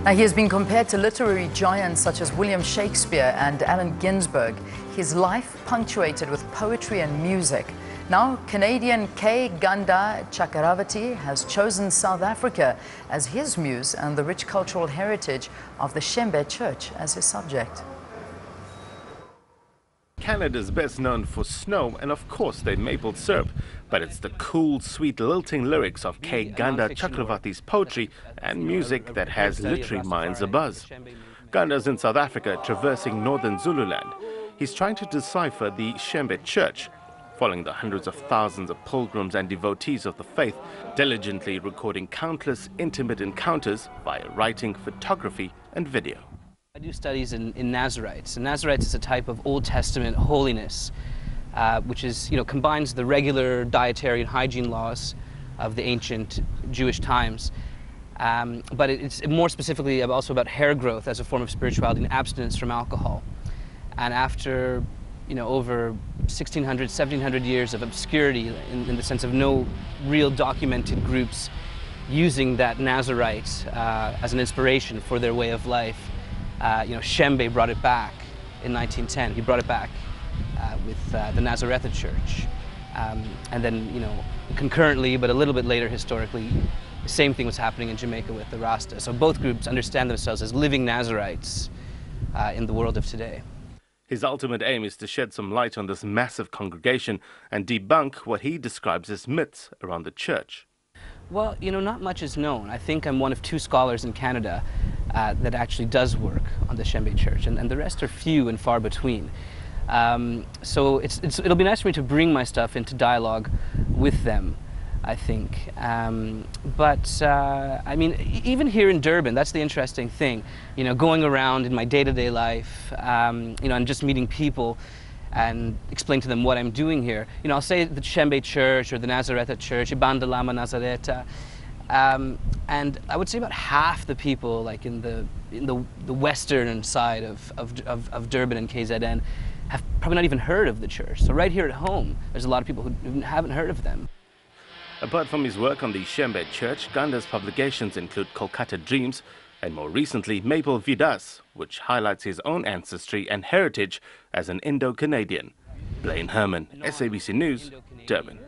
Now, he has been compared to literary giants such as William Shakespeare and Allen Ginsberg. His life punctuated with poetry and music. Now, Canadian Gandhar Chakravarty has chosen South Africa as his muse and the rich cultural heritage of the Shembe Church as his subject. Canada's best known for snow and of course their maple syrup, but it's the cool, sweet, lilting lyrics of Gandhar Chakravarty's poetry and music that has literary minds abuzz. Gandhar's in South Africa, traversing northern Zululand. He's trying to decipher the Shembe Church, following the hundreds of thousands of pilgrims and devotees of the faith, diligently recording countless intimate encounters via writing, photography and video. I do studies in Nazarites, and Nazarites is a type of Old Testament holiness, which is, combines the regular dietary and hygiene laws of the ancient Jewish times, but it's more specifically also about hair growth as a form of spirituality and abstinence from alcohol. And after, over 1600, 1700 years of obscurity in the sense of no real documented groups using that Nazarite as an inspiration for their way of life, Shembe brought it back in 1910. He brought it back with the Nazareth Church. And then, concurrently, but a little bit later historically, the same thing was happening in Jamaica with the Rasta. So both groups understand themselves as living Nazarites in the world of today. His ultimate aim is to shed some light on this massive congregation and debunk what he describes as myths around the church. Well, not much is known. I think I'm one of 2 scholars in Canada that actually does work on the Shembe Church, and the rest are few and far between. So it'll be nice for me to bring my stuff into dialogue with them, I think. I mean, even here in Durban, that's the interesting thing. Going around in my day-to-day life, and just meeting people and explain to them what I'm doing here. I'll say the Shembe Church or the Nazareth Church, Ibanda Lama Nazareta, and I would say about half the people, like in the western side of Durban and KZN, have probably not even heard of the church. So right here at home, there's a lot of people who haven't heard of them. Apart from his work on the Shembe Church, Gandhar's publications include Kolkata Dreams and more recently Maple Vidas, which highlights his own ancestry and heritage as an Indo-Canadian. Blaine Herman, SABC News, Durban.